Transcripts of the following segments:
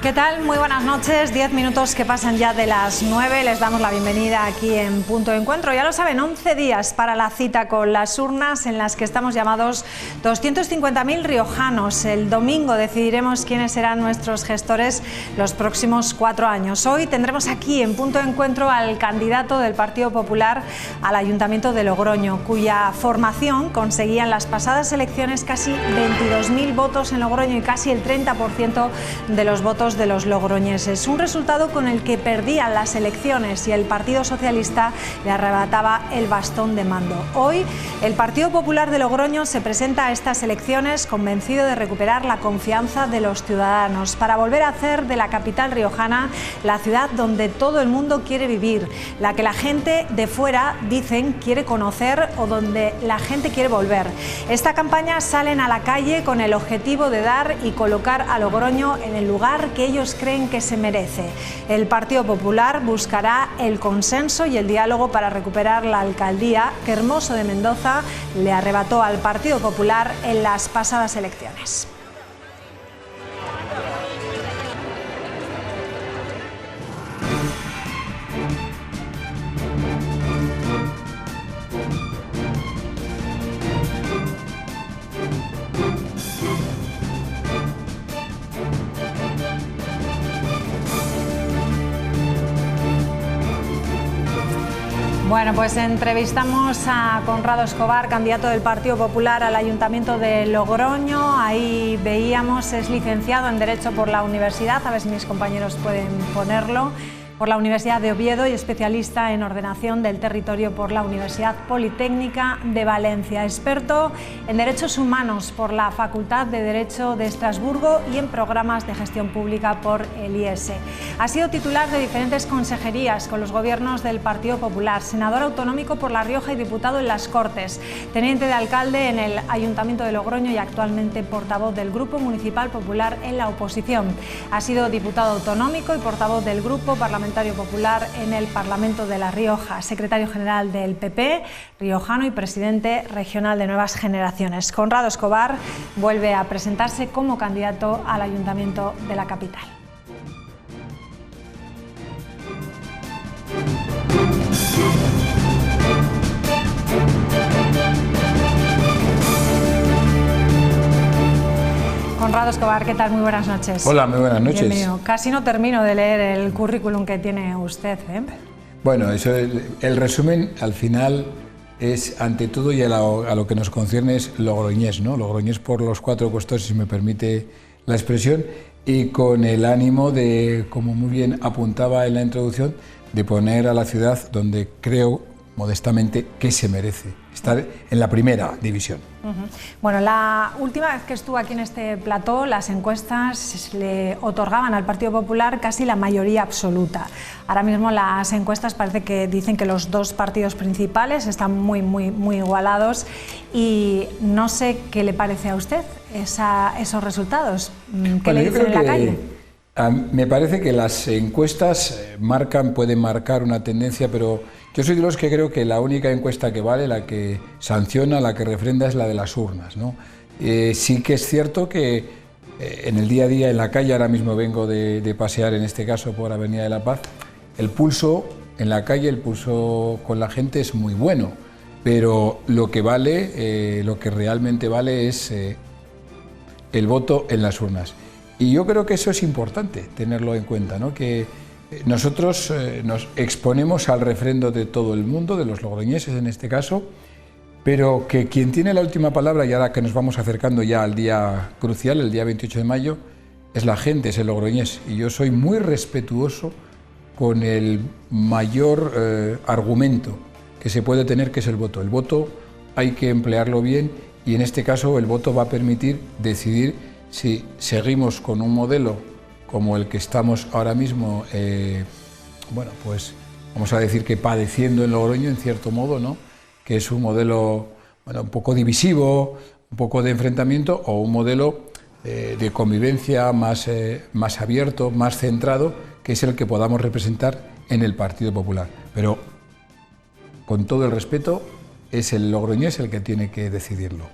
¿Qué tal? Muy buenas noches. 10 minutos que pasan ya de las 9. Les damos la bienvenida aquí en Punto de Encuentro. Ya lo saben, 11 días para la cita con las urnas en las que estamos llamados 250.000 riojanos. El domingo decidiremos quiénes serán nuestros gestores los próximos 4 años. Hoy tendremos aquí en Punto de Encuentro al candidato del Partido Popular al Ayuntamiento de Logroño, cuya formación conseguía en las pasadas elecciones casi 22.000 votos en Logroño y casi el 30% de los votos de los logroñeses. Un resultado con el que perdían las elecciones y el Partido Socialista le arrebataba el bastón de mando. Hoy el Partido Popular de Logroño se presenta a estas elecciones convencido de recuperar la confianza de los ciudadanos para volver a hacer de la capital riojana la ciudad donde todo el mundo quiere vivir, la que la gente de fuera dicen quiere conocer o donde la gente quiere volver. Esta campaña salen a la calle con el objetivo de dar y colocar a Logroño en el lugar que ellos creen que se merece. El Partido Popular buscará el consenso y el diálogo para recuperar la alcaldía que Hermoso de Mendoza le arrebató al Partido Popular en las pasadas elecciones. Bueno, pues entrevistamos a Conrado Escobar, candidato del Partido Popular al Ayuntamiento de Logroño. Ahí veíamos, es licenciado en Derecho por la Universidad, a ver si mis compañeros pueden ponerlo, por la Universidad de Oviedo y especialista en ordenación del territorio por la Universidad Politécnica de Valencia. Experto en Derechos Humanos por la Facultad de Derecho de Estrasburgo y en programas de gestión pública por el IES. Ha sido titular de diferentes consejerías con los gobiernos del Partido Popular, senador autonómico por La Rioja y diputado en las Cortes, teniente de alcalde en el Ayuntamiento de Logroño y actualmente portavoz del Grupo Municipal Popular en la oposición. Ha sido diputado autonómico y portavoz del Grupo Parlamentario Popular en el Parlamento de La Rioja, secretario general del PP riojano y presidente regional de Nuevas Generaciones. Conrado Escobar vuelve a presentarse como candidato al Ayuntamiento de la capital. Conrado Escobar, ¿qué tal? Muy buenas noches. Hola, muy buenas noches. Bienvenido. Casi no termino de leer el currículum que tiene usted, ¿eh? Bueno, eso, el resumen al final es, ante todo, y a lo que nos concierne, es logroñés, ¿no? Logroñés por los 4 costos, si me permite la expresión, y con el ánimo de, como muy bien apuntaba en la introducción, de poner a la ciudad donde creo, modestamente, que se merece, estar en la primera división. Bueno, la última vez que estuvo aquí en este plató, las encuestas le otorgaban al Partido Popular casi la mayoría absoluta. Ahora mismo las encuestas parece que dicen que los 2 partidos principales están muy igualados y no sé qué le parece a usted esos resultados. ¿Qué le dicen en la calle? Me parece que las encuestas pueden marcar una tendencia, pero yo soy de los que creo que la única encuesta que vale, la que sanciona, la que refrenda, es la de las urnas, ¿no? Sí que es cierto que en el día a día en la calle, ahora mismo vengo de pasear, en este caso por Avenida de la Paz, el pulso en la calle, el pulso con la gente es muy bueno, pero lo que vale, lo que realmente vale es el voto en las urnas. Y yo creo que eso es importante tenerlo en cuenta, ¿no? Que nosotros nos exponemos al refrendo de todo el mundo, de los logroñeses en este caso, pero que quien tiene la última palabra, y ahora que nos vamos acercando ya al día crucial, el día 28 de mayo, es la gente, es el logroñés. Y yo soy muy respetuoso con el mayor argumento que se puede tener, que es el voto. El voto hay que emplearlo bien y en este caso el voto va a permitir decidir si seguimos con un modelo como el que estamos ahora mismo, bueno, pues vamos a decir que padeciendo en Logroño, en cierto modo, ¿no? Que es un modelo, bueno, un poco divisivo, un poco de enfrentamiento, o un modelo de convivencia más abierto, más centrado, que es el que podamos representar en el Partido Popular. Pero, con todo el respeto, es el logroñés el que tiene que decidirlo.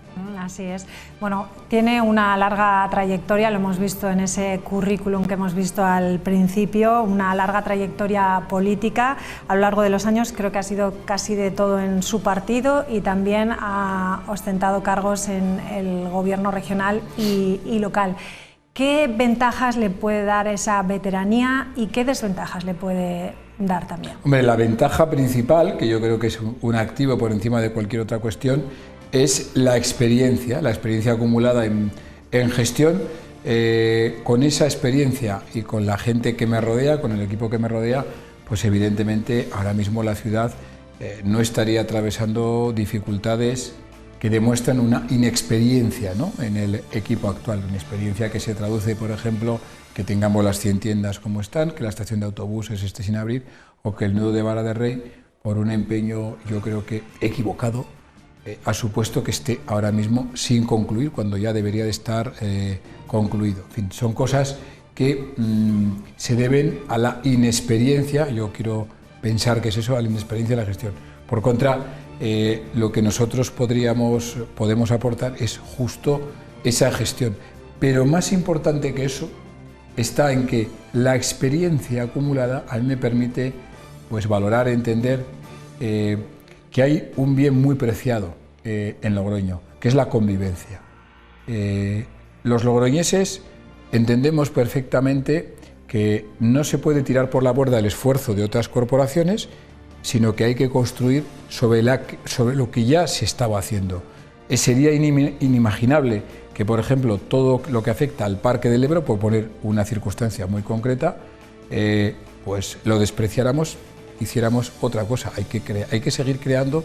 Así es. Bueno, tiene una larga trayectoria, lo hemos visto en ese currículum que hemos visto al principio, una larga trayectoria política a lo largo de los años. Creo que ha sido casi de todo en su partido y también ha ostentado cargos en el gobierno regional y local. ¿Qué ventajas le puede dar esa veteranía y qué desventajas le puede dar también? Hombre, la ventaja principal, que yo creo que es un activo por encima de cualquier otra cuestión, es la experiencia acumulada en gestión. Con esa experiencia y con la gente que me rodea, con el equipo que me rodea, pues evidentemente ahora mismo la ciudad no estaría atravesando dificultades que demuestran una inexperiencia, ¿no?, en el equipo actual, una experiencia que se traduce, por ejemplo, que tengamos las 100 tiendas como están, que la estación de autobuses esté sin abrir o que el nudo de Vara de Rey, por un empeño yo creo que equivocado, ha supuesto que esté ahora mismo sin concluir cuando ya debería de estar concluido. En fin, son cosas que se deben a la inexperiencia, yo quiero pensar que es eso, a la inexperiencia de la gestión. Por contra, lo que nosotros podemos aportar es justo esa gestión, pero más importante que eso está en que la experiencia acumulada a mí me permite pues valorar, entender que hay un bien muy preciado en Logroño, que es la convivencia. Los logroñeses entendemos perfectamente que no se puede tirar por la borda el esfuerzo de otras corporaciones, sino que hay que construir sobre lo que ya se estaba haciendo. Sería inimaginable que, por ejemplo, todo lo que afecta al Parque del Ebro, por poner una circunstancia muy concreta, pues lo despreciáramos, hiciéramos otra cosa. Hay que seguir creando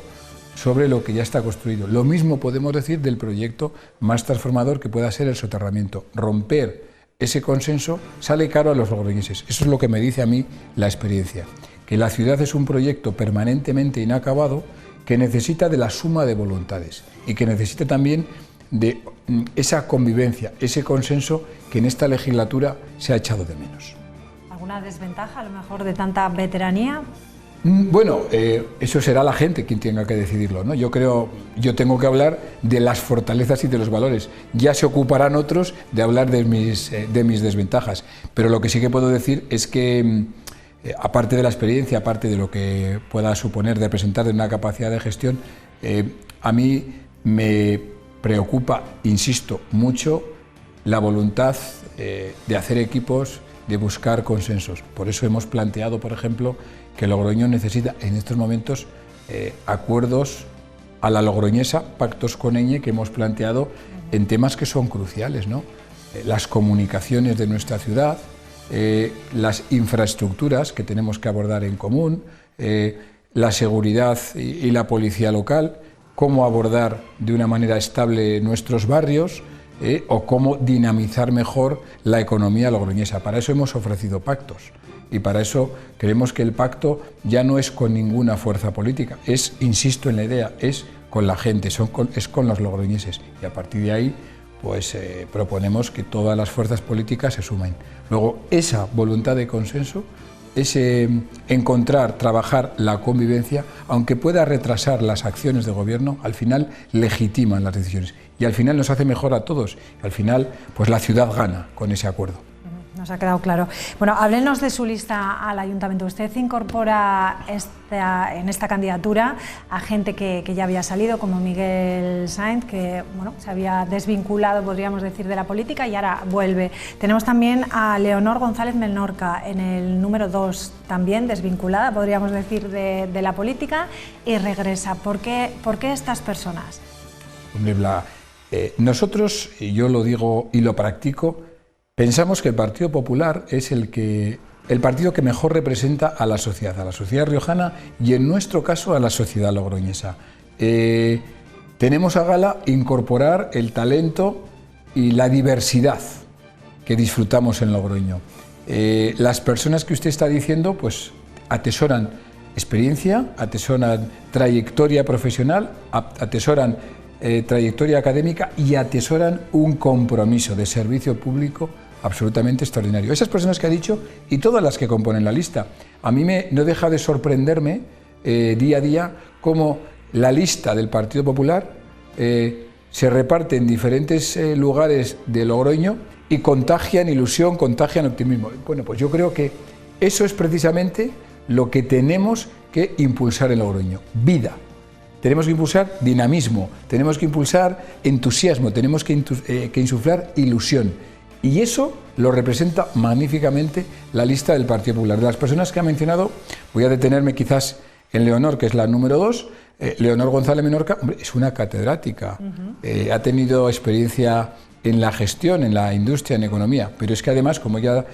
sobre lo que ya está construido. Lo mismo podemos decir del proyecto más transformador que pueda ser el soterramiento. Romper ese consenso sale caro a los logroñeses. Eso es lo que me dice a mí la experiencia, que la ciudad es un proyecto permanentemente inacabado que necesita de la suma de voluntades y que necesita también de esa convivencia, ese consenso que en esta legislatura se ha echado de menos. ¿Alguna desventaja a lo mejor de tanta veteranía? Bueno, eso será la gente quien tenga que decidirlo, ¿no? Yo tengo que hablar de las fortalezas y de los valores. Ya se ocuparán otros de hablar de mis desventajas. Pero lo que sí que puedo decir es que, aparte de la experiencia, aparte de lo que pueda suponer de representar de una capacidad de gestión, a mí me preocupa, insisto, mucho la voluntad de hacer equipos, de buscar consensos. Por eso hemos planteado, por ejemplo, que Logroño necesita en estos momentos acuerdos a la logroñesa, pactos con Eñe que hemos planteado en temas que son cruciales, ¿no? Las comunicaciones de nuestra ciudad, las infraestructuras que tenemos que abordar en común, la seguridad y la policía local, cómo abordar de una manera estable nuestros barrios, o cómo dinamizar mejor la economía logroñesa. Para eso hemos ofrecido pactos y para eso creemos que el pacto ya no es con ninguna fuerza política, es, insisto en la idea, es con la gente, es con los logroñeses y a partir de ahí pues proponemos que todas las fuerzas políticas se sumen. Luego, esa voluntad de consenso, ese encontrar, trabajar la convivencia, aunque pueda retrasar las acciones de gobierno, al final legitiman las decisiones y al final nos hace mejor a todos. Al final, pues la ciudad gana con ese acuerdo. Nos ha quedado claro. Bueno, háblenos de su lista al ayuntamiento. Usted incorpora en esta candidatura a gente que ya había salido, como Miguel Sainz, que bueno, se había desvinculado, podríamos decir, de la política y ahora vuelve. Tenemos también a Leonor González Melnorca en el número 2, también desvinculada, podríamos decir, de la política y regresa. ¿Por qué estas personas? Nosotros, y yo lo digo y lo practico, pensamos que el Partido Popular es el partido que mejor representa a la sociedad riojana y en nuestro caso a la sociedad logroñesa. Tenemos a gala incorporar el talento y la diversidad que disfrutamos en Logroño. Las personas que usted está diciendo pues atesoran experiencia, atesoran trayectoria profesional, atesoran trayectoria académica y atesoran un compromiso de servicio público absolutamente extraordinario. Esas personas que ha dicho y todas las que componen la lista, a mí no deja de sorprenderme día a día cómo la lista del Partido Popular se reparte en diferentes lugares de Logroño y contagian ilusión, contagian optimismo. Bueno, pues yo creo que eso es precisamente lo que tenemos que impulsar en Logroño, vida. Tenemos que impulsar dinamismo, tenemos que impulsar entusiasmo, tenemos que insuflar ilusión. Y eso lo representa magníficamente la lista del Partido Popular. De las personas que ha mencionado, voy a detenerme quizás en Leonor, que es la número 2. Leonor González Menorca, hombre, es una catedrática, ha tenido experiencia en la gestión, en la industria, en economía, pero es que además, como ella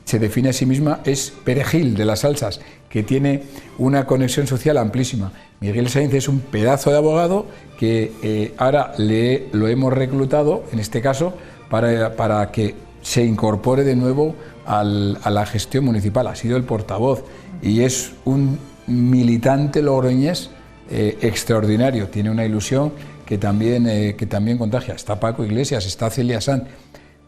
se define a sí misma, es perejil de las salsas, que tiene una conexión social amplísima. Miguel Sainz es un pedazo de abogado que ahora lo hemos reclutado, en este caso, para que se incorpore de nuevo a la gestión municipal. Ha sido el portavoz y es un militante logroñés extraordinario, tiene una ilusión que también contagia. Está Paco Iglesias, está Celia Sanz.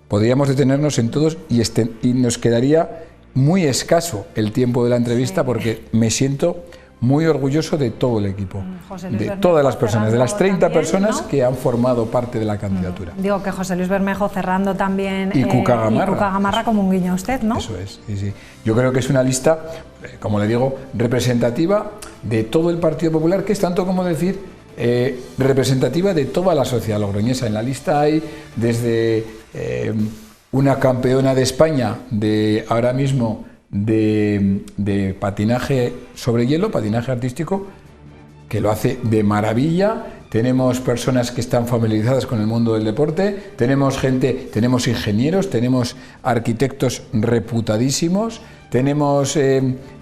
Podríamos detenernos en todos y nos quedaría muy escaso el tiempo de la entrevista, porque me siento muy orgulloso de todo el equipo, de todas las personas, de las 30 también, personas, ¿no?, que han formado parte de la candidatura. Digo que José Luis Bermejo cerrando también, y Cuca Gamarra como un guiño a usted, ¿no? Eso es, sí, sí. Yo creo que es una lista, como le digo, representativa de todo el Partido Popular, que es tanto como decir representativa de toda la sociedad logroñesa. En la lista hay desde una campeona de España ahora mismo de patinaje sobre hielo, patinaje artístico, que lo hace de maravilla. Tenemos personas que están familiarizadas con el mundo del deporte, tenemos ingenieros, tenemos arquitectos reputadísimos, tenemos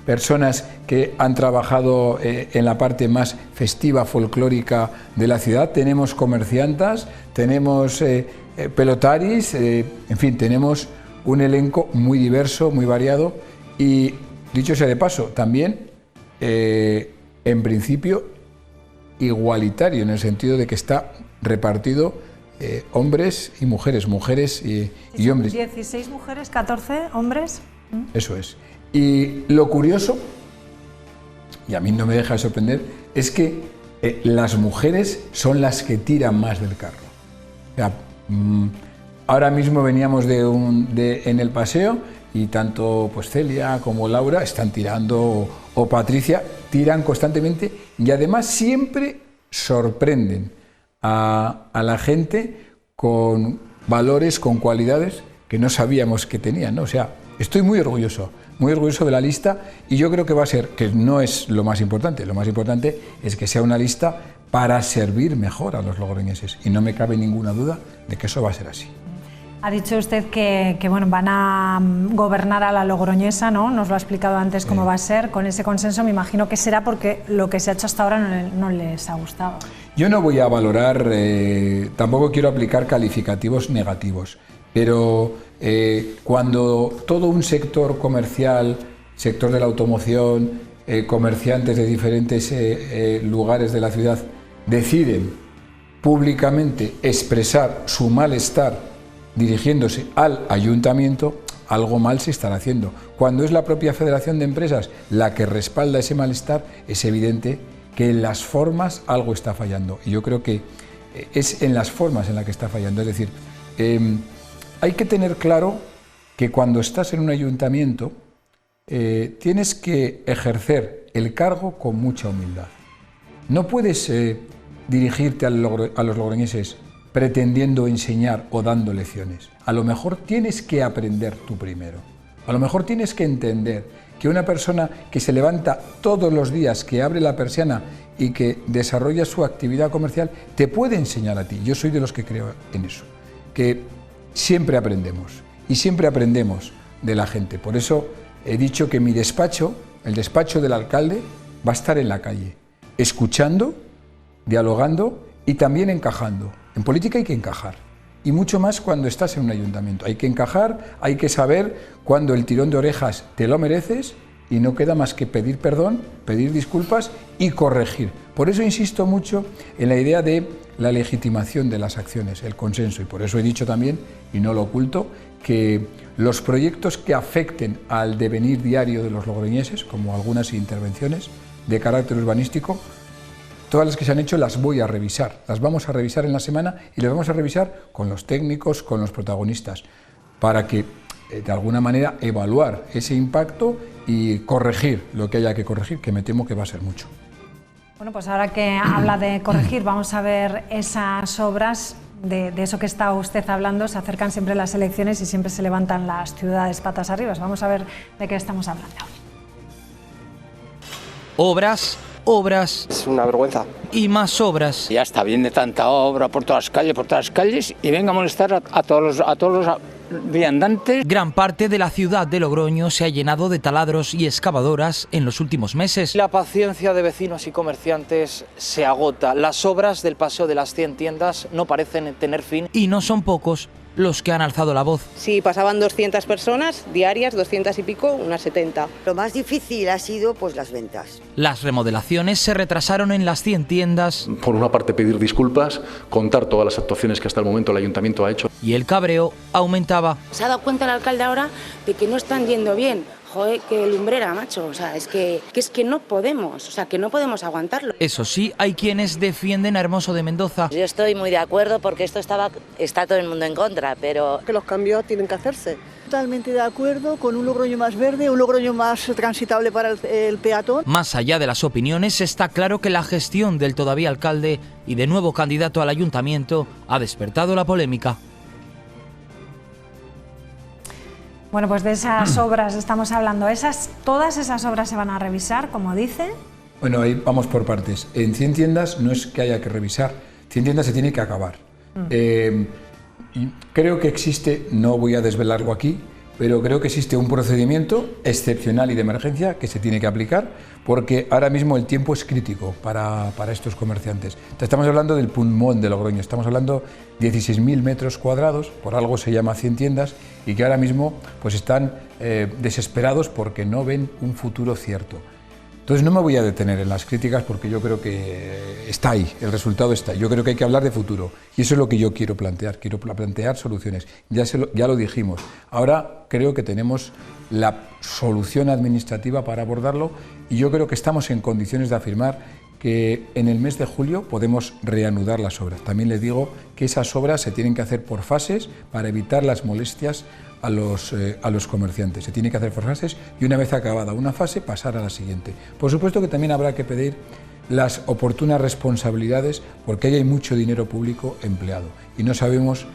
personas que han trabajado en la parte más festiva, folclórica de la ciudad, tenemos comerciantes, tenemos pelotaris, en fin, tenemos un elenco muy diverso, muy variado. Y dicho sea de paso, también en principio igualitario, en el sentido de que está repartido hombres y mujeres, y hombres. 16 mujeres, 14 hombres. Eso es. Y lo curioso, y a mí no me deja de sorprender, es que las mujeres son las que tiran más del carro. O sea, ahora mismo veníamos en el paseo, y tanto pues Celia como Laura están tirando, o Patricia, tiran constantemente, y además siempre sorprenden a la gente con valores, con cualidades que no sabíamos que tenían, ¿no? O sea, estoy muy orgulloso de la lista, y yo creo que va a ser, que no es lo más importante es que sea una lista para servir mejor a los logroñeses, y no me cabe ninguna duda de que eso va a ser así. Ha dicho usted que bueno, van a gobernar a la logroñesa, ¿no? Nos lo ha explicado antes cómo va a ser, con ese consenso. Me imagino que será porque lo que se ha hecho hasta ahora no les ha gustado. Yo no voy a valorar, tampoco quiero aplicar calificativos negativos, pero cuando todo un sector comercial, sector de la automoción, comerciantes de diferentes lugares de la ciudad, deciden públicamente expresar su malestar dirigiéndose al ayuntamiento, algo mal se estará haciendo. Cuando es la propia Federación de Empresas la que respalda ese malestar, es evidente que en las formas algo está fallando. Y yo creo que es en las formas en las que está fallando. Es decir, hay que tener claro que cuando estás en un ayuntamiento tienes que ejercer el cargo con mucha humildad. No puedes dirigirte a los logroñeses pretendiendo enseñar o dando lecciones. A lo mejor tienes que aprender tú primero. A lo mejor tienes que entender que una persona que se levanta todos los días, que abre la persiana y que desarrolla su actividad comercial, te puede enseñar a ti. Yo soy de los que creo en eso, que siempre aprendemos, y siempre aprendemos de la gente. Por eso he dicho que mi despacho, el despacho del alcalde, va a estar en la calle, escuchando, dialogando y también encajando. En política hay que encajar, y mucho más cuando estás en un ayuntamiento. Hay que encajar, hay que saber cuando el tirón de orejas te lo mereces, y no queda más que pedir perdón, pedir disculpas y corregir. Por eso insisto mucho en la idea de la legitimación de las acciones, el consenso, y por eso he dicho también, y no lo oculto, que los proyectos que afecten al devenir diario de los logroñeses, como algunas intervenciones de carácter urbanístico, todas las que se han hecho las voy a revisar, las vamos a revisar en la semana y las vamos a revisar con los técnicos, con los protagonistas, para que de alguna manera evaluar ese impacto y corregir lo que haya que corregir, que me temo que va a ser mucho. Bueno, pues ahora que habla de corregir, vamos a ver esas obras. De eso que está usted hablando, se acercan siempre las elecciones y siempre se levantan las ciudades patas arriba. Vamos a ver de qué estamos hablando. Obras, obras. Es una vergüenza. Y más obras. Ya está bien de tanta obra por todas las calles y venga a molestar a todos los viandantes. Gran parte de la ciudad de Logroño se ha llenado de taladros y excavadoras en los últimos meses. La paciencia de vecinos y comerciantes se agota. Las obras del Paseo de las 100 tiendas no parecen tener fin. Y no son pocos los que han alzado la voz. Si pasaban 200 personas diarias, 200 y pico, unas 70. Lo más difícil ha sido pues las ventas. Las remodelaciones se retrasaron en las 100 tiendas. Por una parte pedir disculpas, contar todas las actuaciones que hasta el momento el ayuntamiento ha hecho. Y el cabreo aumentaba. Se ha dado cuenta el alcalde ahora de que no están yendo bien. Joder, qué lumbrera, macho. O sea, es que no podemos, que no podemos aguantarlo. Eso sí, hay quienes defienden a Hermoso de Mendoza. Yo estoy muy de acuerdo porque está todo el mundo en contra, pero... Que los cambios tienen que hacerse. Totalmente de acuerdo con un Logroño más verde, un Logroño más transitable para el peatón. Más allá de las opiniones, está claro que la gestión del todavía alcalde y de nuevo candidato al ayuntamiento ha despertado la polémica. Bueno, pues de esas obras estamos hablando. ¿Todas esas obras se van a revisar, como dice? Bueno, ahí vamos por partes. En 100 tiendas no es que haya que revisar, 100 tiendas se tiene que acabar. Y creo que existe, no voy a desvelarlo aquí, pero creo que existe un procedimiento excepcional y de emergencia que se tiene que aplicar porque ahora mismo el tiempo es crítico para estos comerciantes. Estamos hablando del pulmón de Logroño, estamos hablando de 16.000 metros cuadrados, por algo se llama 100 tiendas, y que ahora mismo pues están desesperados porque no ven un futuro cierto. Entonces no me voy a detener en las críticas porque yo creo que está ahí, el resultado está ahí. Yo creo que hay que hablar de futuro y eso es lo que yo quiero plantear soluciones. Ya lo dijimos, ahora creo que tenemos la solución administrativa para abordarlo y yo creo que estamos en condiciones de afirmar que en el mes de julio podemos reanudar las obras. También les digo que esas obras se tienen que hacer por fases para evitar las molestias a los comerciantes. Se tiene que hacer por fases y una vez acabada una fase pasar a la siguiente. Por supuesto que también habrá que pedir las oportunas responsabilidades porque ahí hay mucho dinero público empleado y no sabemos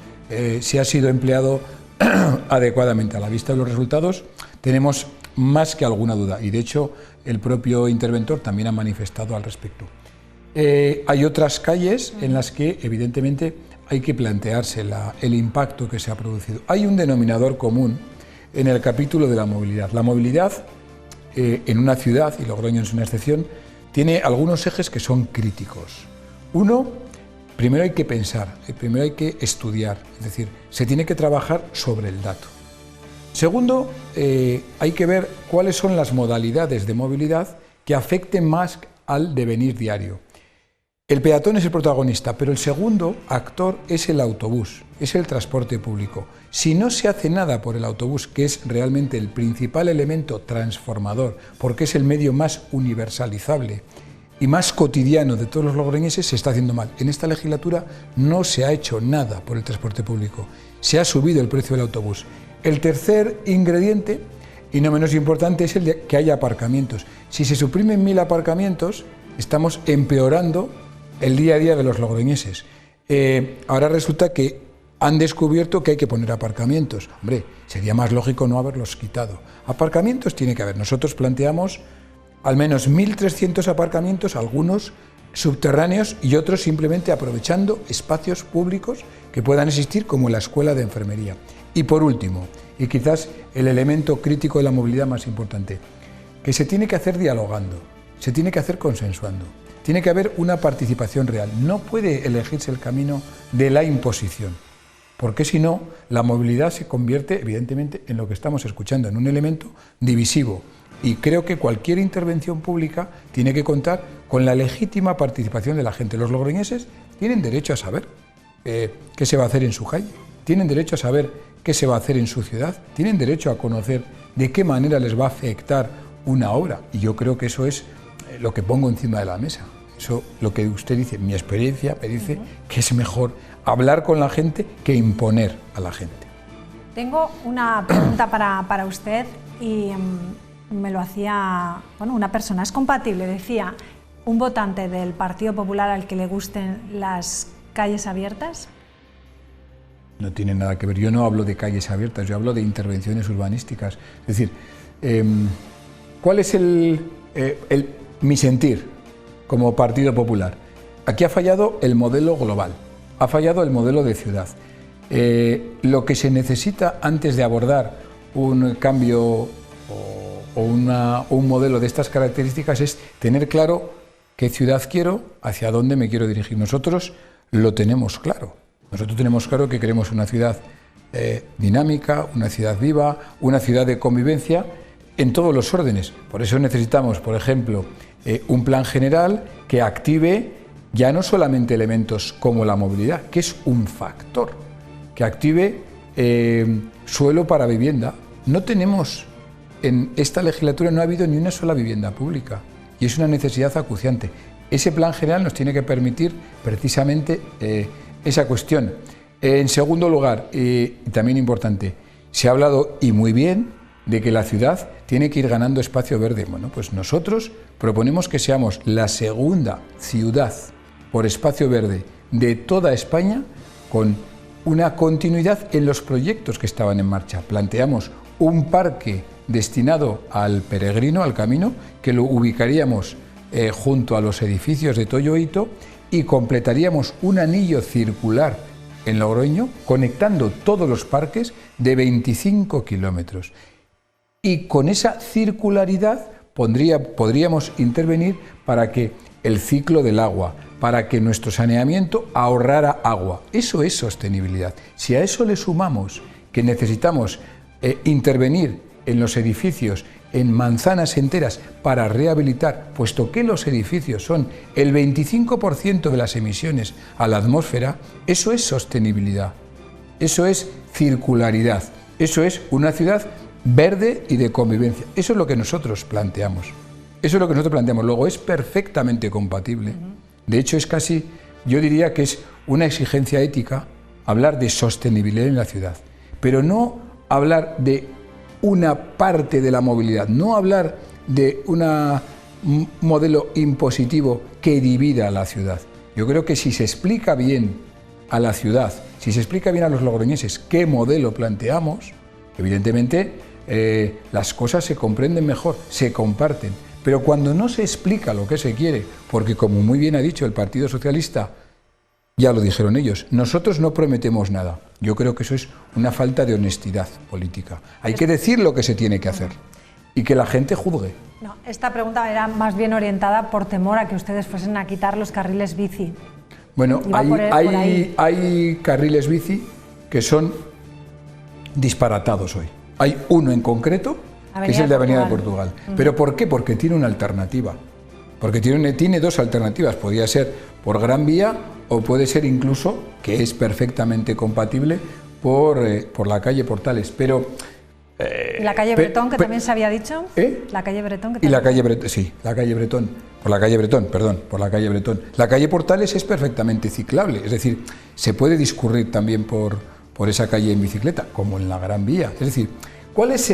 si ha sido empleado adecuadamente. A la vista de los resultados tenemos más que alguna duda y de hecho el propio interventor también ha manifestado al respecto. Hay otras calles en las que evidentemente hay que plantearse el impacto que se ha producido. Hay un denominador común en el capítulo de la movilidad. La movilidad en una ciudad, y Logroño es una excepción, tiene algunos ejes que son críticos. Uno, primero hay que pensar, primero hay que estudiar, es decir, se tiene que trabajar sobre el dato. Segundo, hay que ver cuáles son las modalidades de movilidad que afecten más al devenir diario. El peatón es el protagonista, pero el segundo actor es el autobús, es el transporte público. Si no se hace nada por el autobús, que es realmente el principal elemento transformador, porque es el medio más universalizable y más cotidiano de todos los logroñeses, se está haciendo mal. En esta legislatura no se ha hecho nada por el transporte público, se ha subido el precio del autobús. El tercer ingrediente, y no menos importante, es el de que haya aparcamientos. Si se suprimen 1000 aparcamientos, estamos empeorando el día a día de los logroñeses. Ahora resulta que han descubierto que hay que poner aparcamientos. Hombre, sería más lógico no haberlos quitado. Aparcamientos tiene que haber. Nosotros planteamos al menos 1.300 aparcamientos, algunos subterráneos y otros simplemente aprovechando espacios públicos que puedan existir, como la escuela de enfermería. Y por último, y quizás el elemento crítico de la movilidad más importante, que se tiene que hacer dialogando, se tiene que hacer consensuando. Tiene que haber una participación real. No puede elegirse el camino de la imposición, porque si no, la movilidad se convierte, evidentemente, en lo que estamos escuchando, en un elemento divisivo. Y creo que cualquier intervención pública tiene que contar con la legítima participación de la gente. Los logroñeses tienen derecho a saber qué se va a hacer en su calle, tienen derecho a saber qué se va a hacer en su ciudad, tienen derecho a conocer de qué manera les va a afectar una obra. Y yo creo que eso es lo que pongo encima de la mesa. Eso, lo que usted dice, mi experiencia me dice que es mejor hablar con la gente que imponer a la gente. Tengo una pregunta para usted y me lo hacía una persona. ¿Es compatible, decía, un votante del Partido Popular al que le gusten las calles abiertas? No tiene nada que ver. Yo no hablo de calles abiertas, yo hablo de intervenciones urbanísticas. Es decir, ¿cuál es mi sentir como Partido Popular? Aquí ha fallado el modelo global, ha fallado el modelo de ciudad. Lo que se necesita antes de abordar un cambio o un modelo de estas características es tener claro qué ciudad quiero, hacia dónde me quiero dirigir. Nosotros lo tenemos claro. Nosotros tenemos claro que queremos una ciudad dinámica, una ciudad viva, una ciudad de convivencia en todos los órdenes. Por eso necesitamos, por ejemplo, un plan general que active ya no solamente elementos como la movilidad, que es un factor, que active suelo para vivienda. No tenemos, en esta legislatura no ha habido ni una sola vivienda pública y es una necesidad acuciante. Ese plan general nos tiene que permitir precisamente esa cuestión. En segundo lugar, y también importante, se ha hablado, y muy bien, de que la ciudad tiene que ir ganando espacio verde. Bueno, pues nosotros proponemos que seamos la segunda ciudad por espacio verde de toda España, con una continuidad en los proyectos que estaban en marcha. Planteamos un parque destinado al peregrino, al camino, que lo ubicaríamos junto a los edificios de Toyo Hito, y completaríamos un anillo circular en Logroño, conectando todos los parques de 25 kilómetros. Y con esa circularidad podríamos intervenir para que el ciclo del agua, para que nuestro saneamiento ahorrara agua. Eso es sostenibilidad. Si a eso le sumamos que necesitamos intervenir en los edificios, en manzanas enteras para rehabilitar, puesto que los edificios son el 25% de las emisiones a la atmósfera, eso es sostenibilidad, eso es circularidad, eso es una ciudad verde y de convivencia. Eso es lo que nosotros planteamos. Eso es lo que nosotros planteamos. Luego es perfectamente compatible. De hecho, es casi, yo diría que es una exigencia ética hablar de sostenibilidad en la ciudad, pero no hablar de una parte de la movilidad, no hablar de un modelo impositivo que divida a la ciudad. Yo creo que si se explica bien a la ciudad, si se explica bien a los logroñeses qué modelo planteamos, evidentemente las cosas se comprenden mejor, se comparten. Pero cuando no se explica lo que se quiere, porque como muy bien ha dicho el Partido Socialista, ya lo dijeron ellos, nosotros no prometemos nada. Yo creo que eso es una falta de honestidad política. Hay que decir lo que se tiene que hacer y que la gente juzgue. No, esta pregunta era más bien orientada por temor a que ustedes fuesen a quitar los carriles bici. Bueno, hay carriles bici que son disparatados hoy. Hay uno en concreto, que es el de Avenida de Portugal. ¿Pero por qué? Porque tiene una alternativa. Porque tiene dos alternativas. Podría ser por Gran Vía o puede ser incluso, que es perfectamente compatible, por la calle Portales. Pero ¿y la calle Bretón, que también se había dicho? La calle Bretón. Que y la calle Bretón, sí, la calle Bretón. Por la calle Bretón. La calle Portales es perfectamente ciclable. Es decir, se puede discurrir también por esa calle en bicicleta, como en la Gran Vía. Es decir, ¿cuál es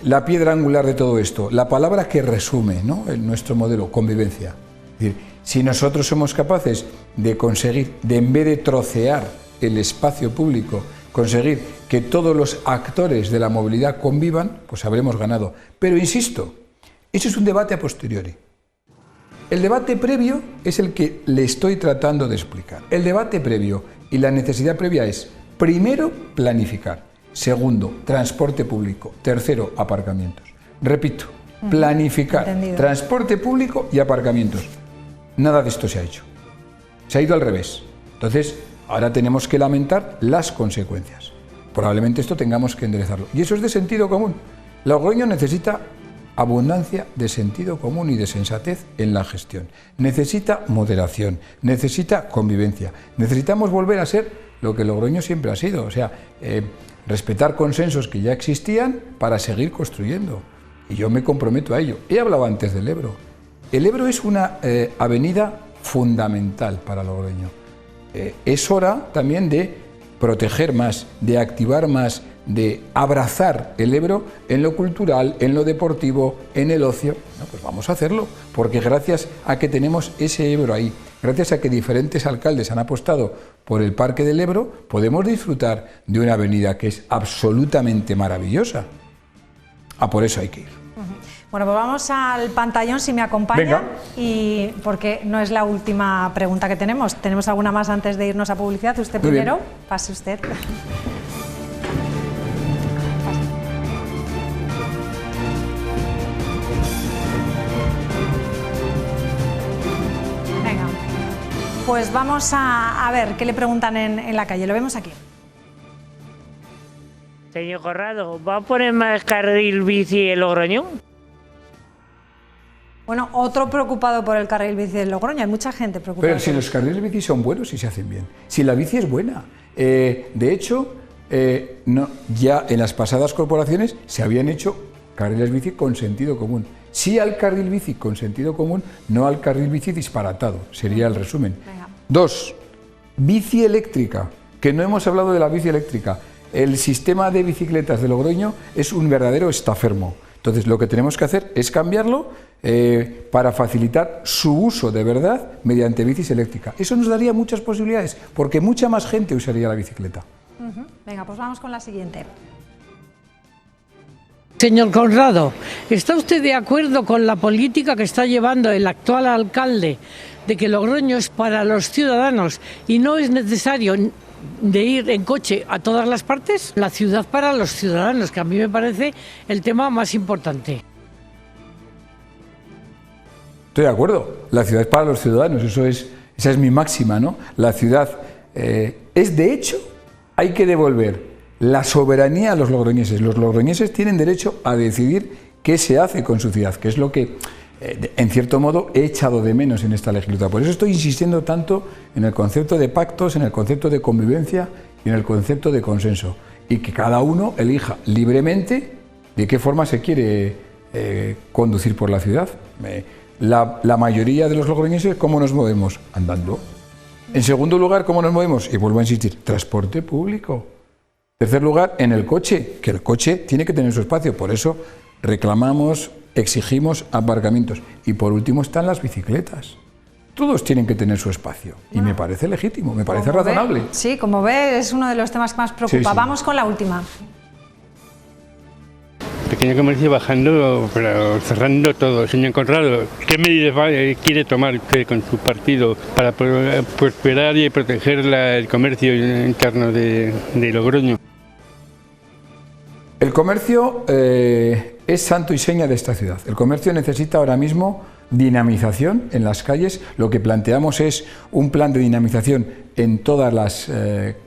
la piedra angular de todo esto? La palabra que resume, ¿no?, nuestro modelo, convivencia. Es decir, si nosotros somos capaces de conseguir, en vez de trocear el espacio público, conseguir que todos los actores de la movilidad convivan, pues habremos ganado. Pero insisto, eso es un debate a posteriori. El debate previo es el que le estoy tratando de explicar. El debate previo y la necesidad previa es, primero, planificar. Segundo, transporte público. Tercero, aparcamientos. Repito, planificar, transporte público y aparcamientos. Nada de esto se ha hecho. Se ha ido al revés. Entonces, ahora tenemos que lamentar las consecuencias. Probablemente esto tengamos que enderezarlo. Y eso es de sentido común. Logroño necesita abundancia de sentido común y de sensatez en la gestión. Necesita moderación, necesita convivencia. Necesitamos volver a ser lo que Logroño siempre ha sido. O sea, respetar consensos que ya existían para seguir construyendo. Y yo me comprometo a ello. He hablado antes del Ebro. El Ebro es una avenida fundamental para Logroño. Es hora también de proteger más, de activar más, de abrazar el Ebro en lo cultural, en lo deportivo, en el ocio. No, pues vamos a hacerlo, porque gracias a que tenemos ese Ebro ahí, gracias a que diferentes alcaldes han apostado por el Parque del Ebro, podemos disfrutar de una avenida que es absolutamente maravillosa. Por eso hay que ir. Bueno, pues vamos al pantallón, si me acompaña. Venga. Y porque no es la última pregunta que tenemos. ¿Tenemos alguna más antes de irnos a publicidad? Usted Muy primero. bien. Pase usted. Venga. Pues vamos a ver qué le preguntan en la calle. Lo vemos aquí. Señor Corrado, ¿va a poner más carril bici en Logroño? Bueno, otro preocupado por el carril bici de Logroño. Hay mucha gente preocupada. Pero si los carriles bici son buenos y se hacen bien. Si la bici es buena. De hecho, ya en las pasadas corporaciones se habían hecho carriles bici con sentido común. Sí al carril bici con sentido común, no al carril bici disparatado. Sería el resumen. Venga. 2. Bici eléctrica. Que no hemos hablado de la bici eléctrica. El sistema de bicicletas de Logroño es un verdadero estafermo. Entonces, lo que tenemos que hacer es cambiarlo para facilitar su uso de verdad mediante bicis eléctricas. Eso nos daría muchas posibilidades, porque mucha más gente usaría la bicicleta. Venga, pues vamos con la siguiente. Señor Conrado, ¿está usted de acuerdo con la política que está llevando el actual alcalde de que Logroño es para los ciudadanos y no es necesario de ir en coche a todas las partes? La ciudad para los ciudadanos, que a mí me parece el tema más importante. Estoy de acuerdo, la ciudad es para los ciudadanos, esa es mi máxima, ¿no? La ciudad es, de hecho, hay que devolver la soberanía a los logroñeses. Los logroñeses tienen derecho a decidir qué se hace con su ciudad, que es lo que, en cierto modo, he echado de menos en esta legislatura. Por eso estoy insistiendo tanto en el concepto de pactos, en el concepto de convivencia y en el concepto de consenso. Y que cada uno elija libremente de qué forma se quiere conducir por la ciudad. La mayoría de los logroñeses, ¿cómo nos movemos? Andando. En segundo lugar, ¿cómo nos movemos? Y vuelvo a insistir, transporte público. En tercer lugar, en el coche, que el coche tiene que tener su espacio. Por eso reclamamos, exigimos aparcamientos. Y por último están las bicicletas. Todos tienen que tener su espacio. Y me parece legítimo, me parece razonable. Sí, como ve, es uno de los temas que más preocupa. Sí, sí. Vamos con la última. Pequeño comercio bajando, pero cerrando todo. Señor Conrado, ¿qué medidas quiere tomar usted con su partido para prosperar y proteger el comercio interno de Logroño? El comercio es santo y seña de esta ciudad. El comercio necesita ahora mismo dinamización en las calles. Lo que planteamos es un plan de dinamización en todas las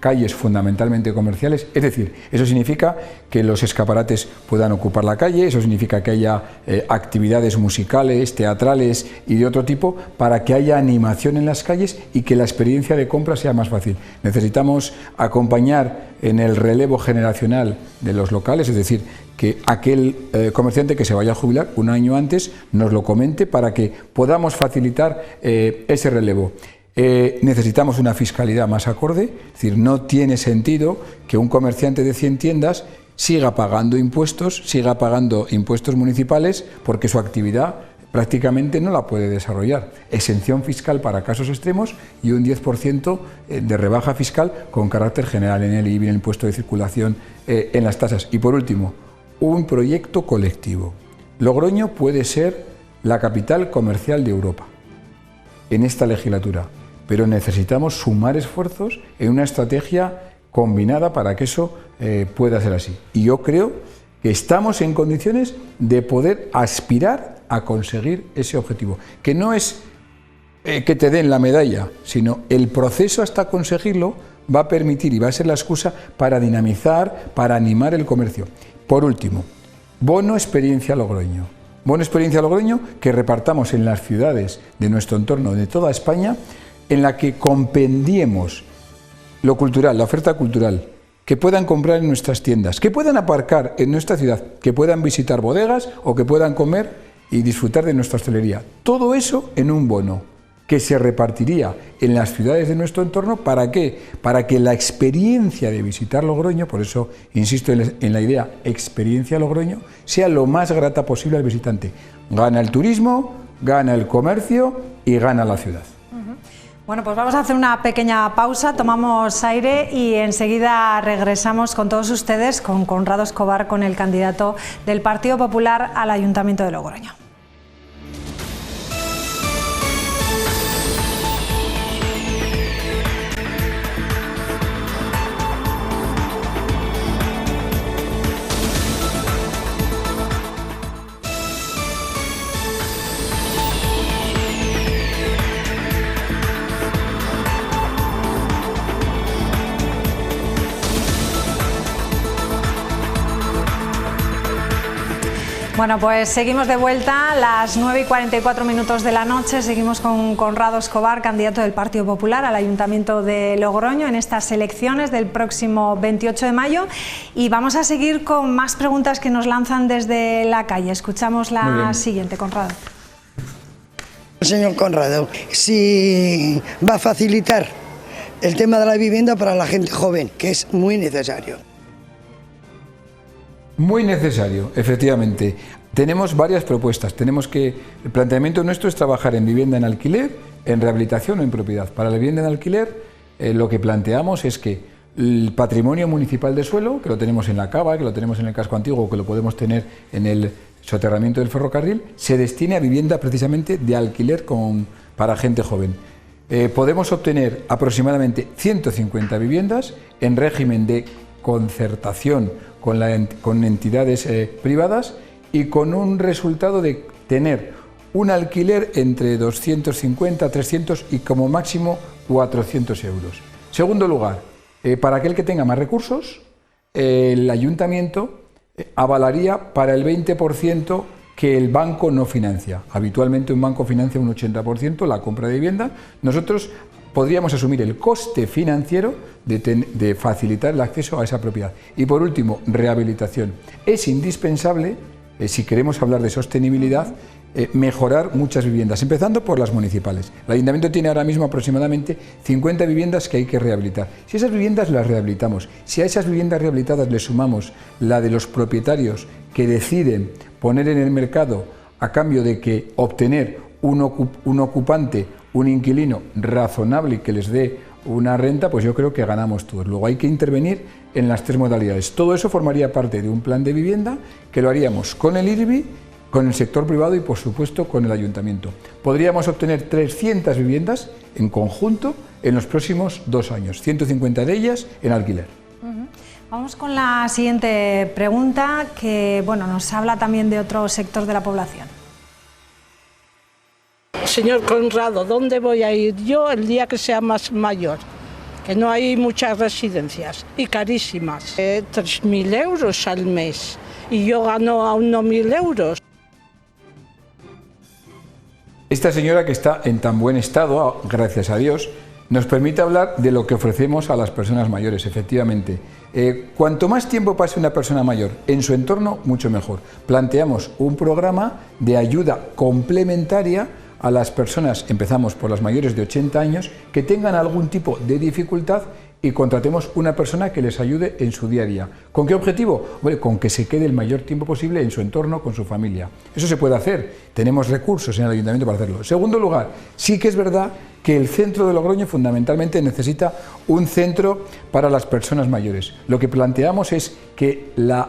calles fundamentalmente comerciales. Es decir, eso significa que los escaparates puedan ocupar la calle, eso significa que haya actividades musicales, teatrales y de otro tipo para que haya animación en las calles y que la experiencia de compra sea más fácil. Necesitamos acompañar en el relevo generacional de los locales, es decir, que aquel comerciante que se vaya a jubilar un año antes nos lo comente para que podamos facilitar ese relevo. Necesitamos una fiscalidad más acorde, es decir, no tiene sentido que un comerciante de 100 tiendas siga pagando impuestos municipales porque su actividad prácticamente no la puede desarrollar. Exención fiscal para casos extremos y un 10% de rebaja fiscal con carácter general en el IBI, en el impuesto de circulación, en las tasas. Y por último, un proyecto colectivo. Logroño puede ser la capital comercial de Europa en esta legislatura, pero necesitamos sumar esfuerzos en una estrategia combinada para que eso pueda ser así. Y yo creo que estamos en condiciones de poder aspirar a conseguir ese objetivo, que no es que te den la medalla, sino el proceso hasta conseguirlo va a permitir y va a ser la excusa para dinamizar, para animar el comercio. Por último, bono experiencia Logroño. Bono experiencia Logroño que repartamos en las ciudades de nuestro entorno, de toda España, en la que compendiemos lo cultural, la oferta cultural, que puedan comprar en nuestras tiendas, que puedan aparcar en nuestra ciudad, que puedan visitar bodegas o que puedan comer y disfrutar de nuestra hostelería. Todo eso en un bono que se repartiría en las ciudades de nuestro entorno. ¿Para qué? Para que la experiencia de visitar Logroño, por eso insisto en la idea experiencia Logroño, sea lo más grata posible al visitante. Gana el turismo, gana el comercio y gana la ciudad. Bueno, pues vamos a hacer una pequeña pausa, tomamos aire y enseguida regresamos con todos ustedes, con Conrado Escobar, con el candidato del Partido Popular al Ayuntamiento de Logroño. Bueno, pues seguimos de vuelta, las 9:44 de la noche, seguimos con Conrado Escobar, candidato del Partido Popular al Ayuntamiento de Logroño en estas elecciones del próximo 28 de mayo y vamos a seguir con más preguntas que nos lanzan desde la calle. Escuchamos la siguiente, Conrado. Señor Conrado, si va a facilitar el tema de la vivienda para la gente joven, que es muy necesario. Muy necesario, efectivamente. Tenemos varias propuestas. El planteamiento nuestro es trabajar en vivienda en alquiler, en rehabilitación o en propiedad. Para la vivienda en alquiler, lo que planteamos es que el patrimonio municipal de suelo, que lo tenemos en la Cava, que lo tenemos en el casco antiguo, que lo podemos tener en el soterramiento del ferrocarril, se destine a vivienda precisamente de alquiler para gente joven. Podemos obtener aproximadamente 150 viviendas en régimen de concertación con entidades privadas y con un resultado de tener un alquiler entre 250, 300 y como máximo 400 euros. Segundo lugar, para aquel que tenga más recursos, el ayuntamiento avalaría para el 20% que el banco no financia. Habitualmente un banco financia un 80% la compra de vivienda. Nosotros podríamos asumir el coste financiero de facilitar el acceso a esa propiedad. Y por último, rehabilitación. Es indispensable, si queremos hablar de sostenibilidad, mejorar muchas viviendas, empezando por las municipales. El ayuntamiento tiene ahora mismo aproximadamente 50 viviendas que hay que rehabilitar. Si esas viviendas las rehabilitamos, si a esas viviendas rehabilitadas le sumamos la de los propietarios que deciden poner en el mercado a cambio de que obtener un ocupante, un inquilino razonable y que les dé una renta, pues yo creo que ganamos todos. Luego hay que intervenir en las tres modalidades. Todo eso formaría parte de un plan de vivienda que lo haríamos con el IRBI, con el sector privado y por supuesto con el ayuntamiento. Podríamos obtener 300 viviendas en conjunto en los próximos 2 años, 150 de ellas en alquiler. Vamos con la siguiente pregunta que nos habla también de otro sector de la población. Señor Conrado, ¿dónde voy a ir yo el día que sea más mayor? Que no hay muchas residencias y carísimas. 3.000 euros al mes y yo gano aún no 1.000 euros. Esta señora, que está en tan buen estado, gracias a Dios, nos permite hablar de lo que ofrecemos a las personas mayores, efectivamente. Cuanto más tiempo pase una persona mayor en su entorno, mucho mejor. Planteamos un programa de ayuda complementaria a las personas, empezamos por las mayores de 80 años, que tengan algún tipo de dificultad y contratemos una persona que les ayude en su día a día. ¿Con qué objetivo? Bueno, con que se quede el mayor tiempo posible en su entorno, con su familia. Eso se puede hacer, tenemos recursos en el ayuntamiento para hacerlo. En segundo lugar, sí que es verdad que el centro de Logroño fundamentalmente necesita un centro para las personas mayores. Lo que planteamos es que la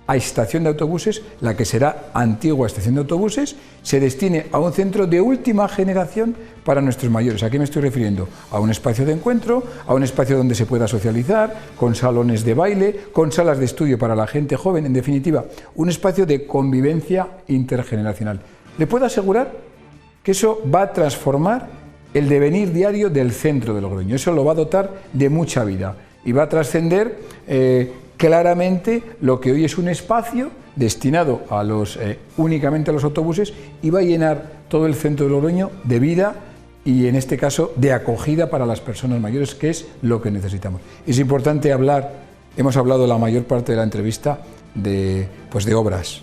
estación de autobuses, la que será antigua estación de autobuses, se destine a un centro de última generación para nuestros mayores. ¿A qué me estoy refiriendo? A un espacio de encuentro, a un espacio donde se pueda socializar, con salones de baile, con salas de estudio para la gente joven, en definitiva, un espacio de convivencia intergeneracional. Le puedo asegurar que eso va a transformar el devenir diario del centro de Logroño. Eso lo va a dotar de mucha vida y va a trascender claramente lo que hoy es un espacio destinado a únicamente a los autobuses y va a llenar todo el centro de Logroño de vida y en este caso de acogida para las personas mayores, que es lo que necesitamos. Es importante hablar, hemos hablado la mayor parte de la entrevista de obras.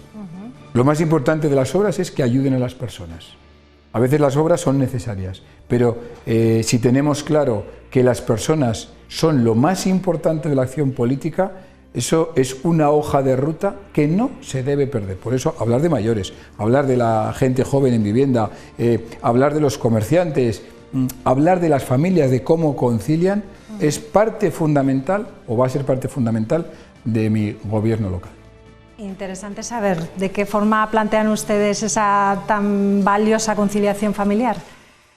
Lo más importante de las obras es que ayuden a las personas. A veces las obras son necesarias, pero si tenemos claro que las personas son lo más importante de la acción política, eso es una hoja de ruta que no se debe perder. Por eso hablar de mayores, hablar de la gente joven en vivienda, hablar de los comerciantes, hablar de las familias, de cómo concilian, es parte fundamental, o va a ser parte fundamental, de mi gobierno local. Interesante saber de qué forma plantean ustedes esa tan valiosa conciliación familiar.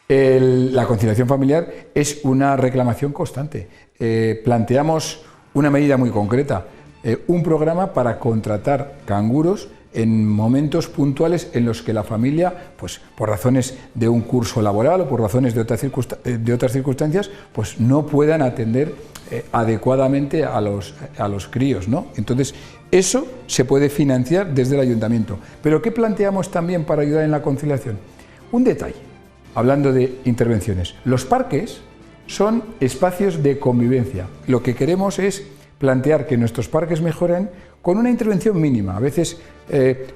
La conciliación familiar es una reclamación constante. Planteamos una medida muy concreta, un programa para contratar canguros en momentos puntuales en los que la familia, pues por razones de un curso laboral o por razones de otras circunstancias, pues no puedan atender adecuadamente a los críos, ¿no? Entonces, eso se puede financiar desde el ayuntamiento. Pero ¿qué planteamos también para ayudar en la conciliación? Un detalle, hablando de intervenciones. Los parques son espacios de convivencia. Lo que queremos es plantear que nuestros parques mejoren con una intervención mínima. A veces,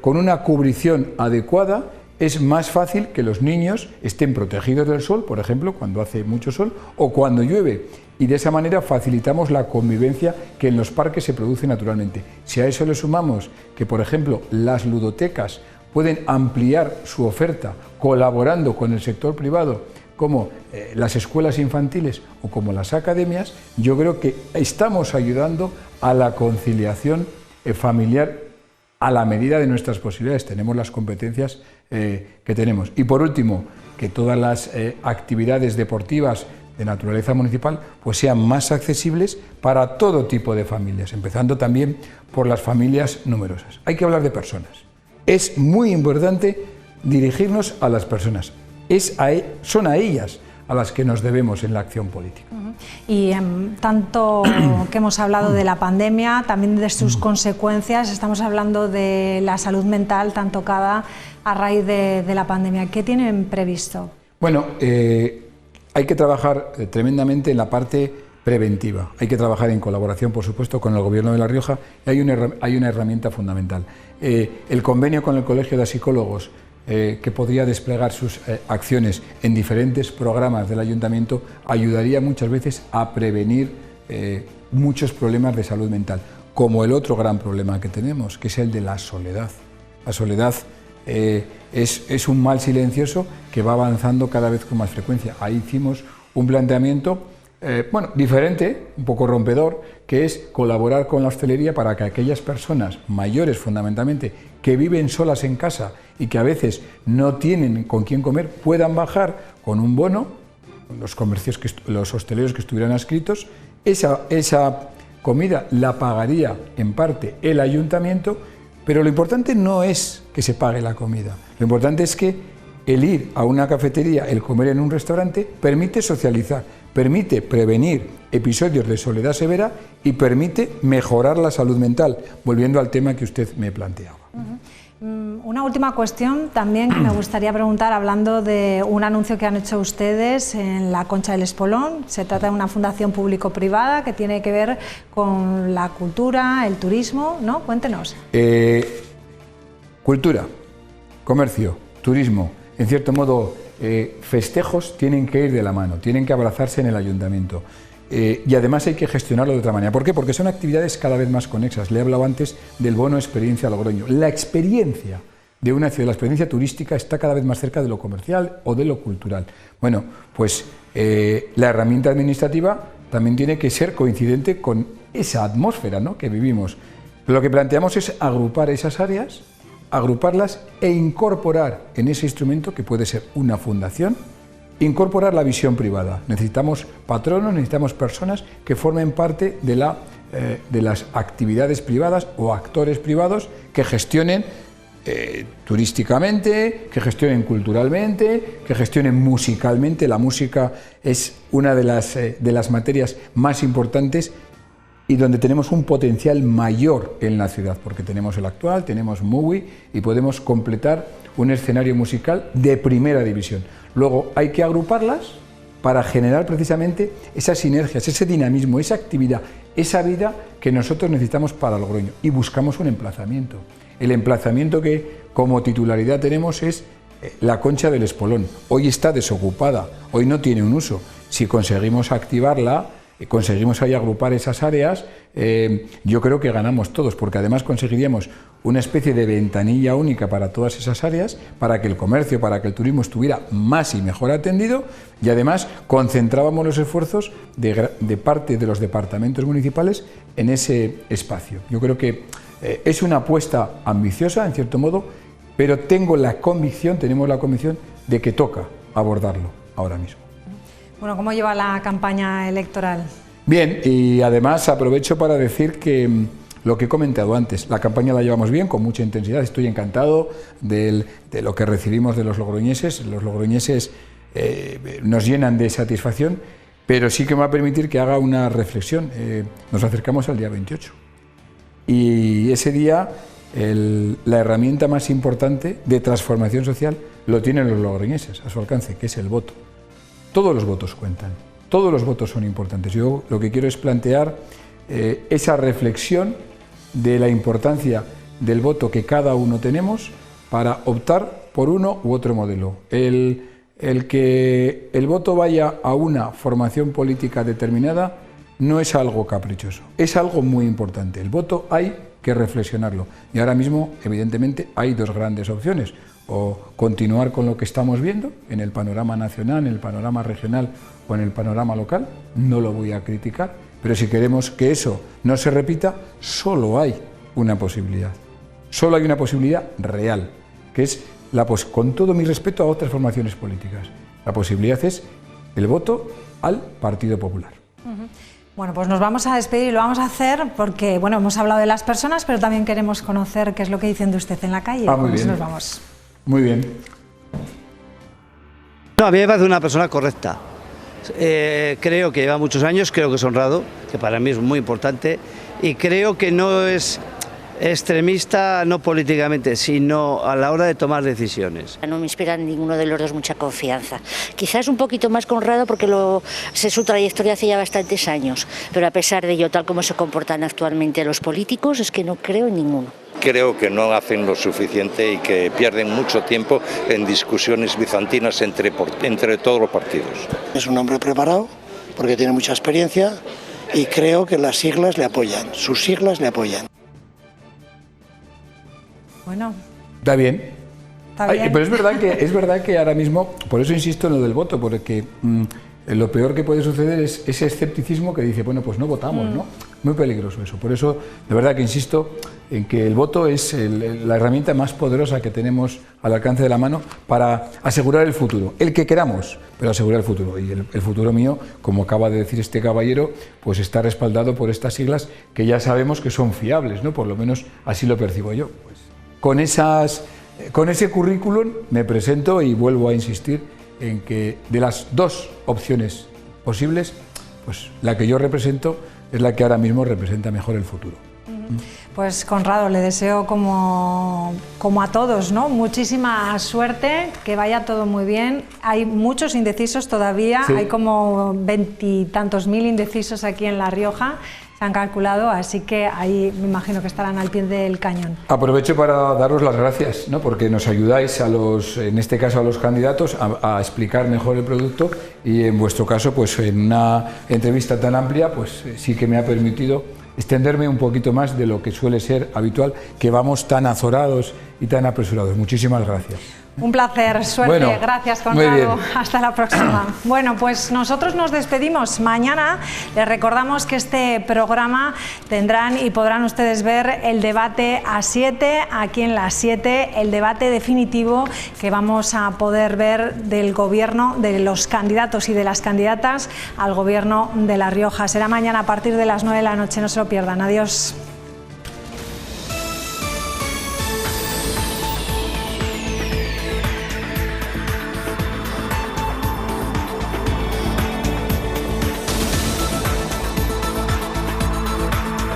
con una cubrición adecuada, es más fácil que los niños estén protegidos del sol, por ejemplo, cuando hace mucho sol o cuando llueve. Y de esa manera facilitamos la convivencia que en los parques se produce naturalmente. Si a eso le sumamos que, por ejemplo, las ludotecas pueden ampliar su oferta colaborando con el sector privado, como las escuelas infantiles o como las academias, yo creo que estamos ayudando a la conciliación familiar a la medida de nuestras posibilidades. Tenemos las competencias que tenemos. Y por último, que todas las actividades deportivas de naturaleza municipal pues sean más accesibles para todo tipo de familias, empezando también por las familias numerosas. Hay que hablar de personas. Es muy importante dirigirnos a las personas. Son a ellas a las que nos debemos en la acción política. Y tanto que hemos hablado de la pandemia, también de sus consecuencias, estamos hablando de la salud mental tan tocada a raíz de la pandemia. ¿Qué tienen previsto? Bueno, hay que trabajar tremendamente en la parte preventiva. Hay que trabajar en colaboración, por supuesto, con el Gobierno de La Rioja. Y hay una herramienta fundamental. El convenio con el Colegio de Psicólogos, que podría desplegar sus acciones en diferentes programas del Ayuntamiento, ayudaría muchas veces a prevenir muchos problemas de salud mental, como el otro gran problema que tenemos, que es el de la soledad. La soledad es un mal silencioso que va avanzando cada vez con más frecuencia. Ahí hicimos un planteamiento diferente, un poco rompedor, que es colaborar con la hostelería para que aquellas personas mayores, fundamentalmente, que viven solas en casa y que a veces no tienen con quién comer, puedan bajar con un bono, los hosteleros que estuvieran adscritos, esa comida la pagaría en parte el ayuntamiento, pero lo importante no es que se pague la comida, lo importante es que el ir a una cafetería, el comer en un restaurante, permite socializar, permite prevenir episodios de soledad severa y permite mejorar la salud mental, volviendo al tema que usted me planteaba. Una última cuestión también que me gustaría preguntar, hablando de un anuncio que han hecho ustedes en la Concha del Espolón. Se trata de una fundación público-privada que tiene que ver con la cultura, el turismo, ¿no? Cuéntenos. Cultura, comercio, turismo, en cierto modo festejos tienen que ir de la mano, tienen que abrazarse en el ayuntamiento. Y además hay que gestionarlo de otra manera. ¿Por qué? Porque son actividades cada vez más conexas. Le he hablado antes del bono Experiencia Logroño. La experiencia de una ciudad, la experiencia turística, está cada vez más cerca de lo comercial o de lo cultural. Bueno, pues la herramienta administrativa también tiene que ser coincidente con esa atmósfera, ¿no?, que vivimos. Lo que planteamos es agrupar esas áreas, agruparlas e incorporar en ese instrumento, que puede ser una fundación, incorporar la visión privada. Necesitamos patronos, necesitamos personas que formen parte de las actividades privadas o actores privados que gestionen turísticamente, que gestionen culturalmente, que gestionen musicalmente. La música es una de las materias más importantes y donde tenemos un potencial mayor en la ciudad, porque tenemos el actual, tenemos MUWI y podemos completar un escenario musical de primera división. Luego hay que agruparlas para generar precisamente esas sinergias, ese dinamismo, esa actividad, esa vida que nosotros necesitamos para Logroño, y buscamos un emplazamiento. El emplazamiento que como titularidad tenemos es la concha del Espolón. Hoy está desocupada, hoy no tiene un uso. Si conseguimos activarla, conseguimos ahí agrupar esas áreas, yo creo que ganamos todos, porque además conseguiríamos una especie de ventanilla única para todas esas áreas, para que el comercio, para que el turismo estuviera más y mejor atendido, y además concentrábamos los esfuerzos de parte de los departamentos municipales en ese espacio. Yo creo que es una apuesta ambiciosa, en cierto modo, pero tenemos la convicción de que toca abordarlo ahora mismo. Bueno, ¿cómo lleva la campaña electoral? Bien, y además aprovecho para decir que lo que he comentado antes, la campaña la llevamos bien, con mucha intensidad, estoy encantado de lo que recibimos de los logroñeses. Los logroñeses nos llenan de satisfacción, pero sí que me va a permitir que haga una reflexión. Nos acercamos al día 28 y ese día la herramienta más importante de transformación social lo tienen los logroñeses a su alcance, que es el voto. Todos los votos cuentan, todos los votos son importantes. Yo lo que quiero es plantear esa reflexión de la importancia del voto que cada uno tenemos para optar por uno u otro modelo. El que el voto vaya a una formación política determinada no es algo caprichoso, es algo muy importante. El voto hay que reflexionarlo. Y ahora mismo, evidentemente, hay dos grandes opciones. O continuar con lo que estamos viendo en el panorama nacional, en el panorama regional o en el panorama local, no lo voy a criticar, pero si queremos que eso no se repita, solo hay una posibilidad. Solo hay una posibilidad real, que es, con todo mi respeto a otras formaciones políticas, la posibilidad es el voto al Partido Popular. Bueno, pues nos vamos a despedir y lo vamos a hacer porque, bueno, hemos hablado de las personas, pero también queremos conocer qué es lo que dicen de usted en la calle. Muy bien. Nos vamos. Muy bien. No, a mí me parece una persona correcta. Creo que lleva muchos años, creo que es honrado, que para mí es muy importante, y creo que no es extremista, no políticamente, sino a la hora de tomar decisiones. No me inspira ninguno de los dos mucha confianza. Quizás un poquito más Conrado porque sé su trayectoria hace ya bastantes años, pero a pesar de ello, tal como se comportan actualmente los políticos, es que no creo en ninguno. Creo que no hacen lo suficiente y que pierden mucho tiempo en discusiones bizantinas entre todos los partidos. Es un hombre preparado porque tiene mucha experiencia y creo que las siglas le apoyan, sus siglas le apoyan. Bueno. Está bien. Está bien. Pero es verdad que ahora mismo, por eso insisto en lo del voto, porque lo peor que puede suceder es ese escepticismo que dice, bueno, pues no votamos, ¿no? Muy peligroso eso. Por eso, de verdad que insisto en que el voto es la herramienta más poderosa que tenemos al alcance de la mano para asegurar el futuro, el que queramos, pero asegurar el futuro. Y el futuro mío, como acaba de decir este caballero, pues está respaldado por estas siglas que ya sabemos que son fiables, ¿no? Por lo menos así lo percibo yo. Pues, con ese currículum me presento y vuelvo a insistir en que de las dos opciones posibles, pues la que yo represento es la que ahora mismo representa mejor el futuro. Pues Conrado, le deseo como a todos, ¿no? Muchísima suerte, que vaya todo muy bien. Hay muchos indecisos todavía, sí. Hay como 20 y tantos mil indecisos aquí en La Rioja, se han calculado, así que ahí me imagino que estarán al pie del cañón. Aprovecho para daros las gracias, ¿no? Porque nos ayudáis en este caso a los candidatos a explicar mejor el producto y en vuestro caso, pues en una entrevista tan amplia, pues sí que me ha permitido extenderme un poquito más de lo que suele ser habitual, que vamos tan azorados y tan apresurados. Muchísimas gracias. Un placer, suerte, bueno, gracias Conrado, hasta la próxima. Bueno, pues nosotros nos despedimos. Mañana les recordamos que este programa tendrán y podrán ustedes ver el debate a 7, aquí en las 7, el debate definitivo que vamos a poder ver del gobierno, de los candidatos y de las candidatas al gobierno de La Rioja. Será mañana a partir de las 9 de la noche, no se lo pierdan. Adiós.